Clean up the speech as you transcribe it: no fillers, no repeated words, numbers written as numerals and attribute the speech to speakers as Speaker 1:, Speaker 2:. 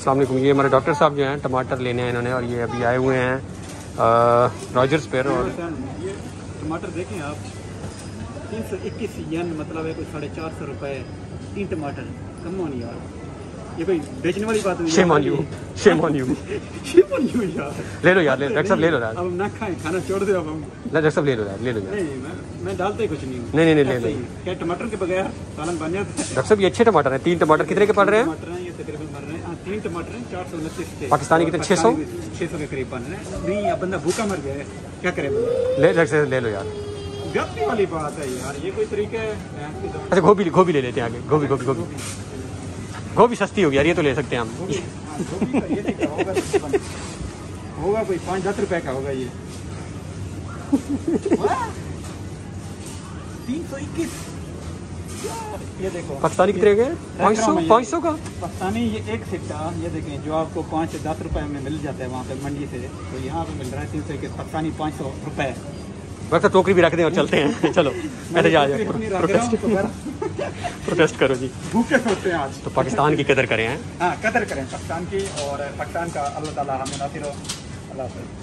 Speaker 1: अस्सलाम वालेकुम। ये हमारे डॉक्टर साहब जो हैं टमाटर लेने हैं इन्होंने, और ये अभी आए हुए हैं रॉजर्स पर। और
Speaker 2: ये टमाटर देखें आप, 321 येन, मतलब है कोई 450 रुपये 3 टमाटर। कम ऑन यार, ये कोई बेचने वाली बात हुई?
Speaker 1: Shame on you, shame on you.
Speaker 2: Shame on you यार।
Speaker 1: ले लो यार, ले डॉक्टर साहब ले लो यार।
Speaker 2: अब ना खाएं, खाना छोड़ दो अब हम।
Speaker 1: डॉक्टर साहब ले लो यार, ले लो यार।
Speaker 2: नहीं, मैं डालते ही कुछ नहीं हूँ।
Speaker 1: नहीं ले लो।
Speaker 2: क्या टमाटर के बगैर सालन बन जाता है?
Speaker 1: डॉक्टर साहब ये अच्छे टमाटर हैं। 3 टमाटर कितने के पड़ रहे हैं?
Speaker 2: टमाटर हैं ये तकरीबन बन रहे हैं। हाँ, 3 टमाटर हैं 429 के।
Speaker 1: पाकिस्तानी कितने? 600
Speaker 2: के करीब बन रहे हैं। नहीं, अब बंदा भूखा मर गया है, क्या करे बंदा?
Speaker 1: ले डॉक्टर साहब ले लो यार।
Speaker 2: गलती वाली बात है यार, ये कोई तरीका है?
Speaker 1: अच्छा गोभी ले लेते हैं आगे। गोभी सस्ती होगी यार, ये तो ले सकते हैं हम।
Speaker 2: होगा कोई 5-10 रुपए का होगा ये। 321 ये देखो।
Speaker 1: पाकिस्तानी कितने के? 500 का
Speaker 2: पाकिस्तानी ये एक सिक्का, ये देखें, जो आपको 5 से 10 रुपए में मिल जाता है वहाँ पे मंडी से, तो यहाँ पे मिल रहा है 321 पाकिस्तानी 500 रुपए।
Speaker 1: वक्त टोकरी भी रख दें और चलते हैं। चलो ऐसे जा जाए, प्रोटेस्ट करो जी।
Speaker 2: भूखे सोते हैं आज।
Speaker 1: तो पाकिस्तान की कदर करें हैं।
Speaker 2: हाँ, कदर करें पाकिस्तान की, और पाकिस्तान का अल्लाह ताला हमें नासिर हो। अल्लाह हाफ़िज़।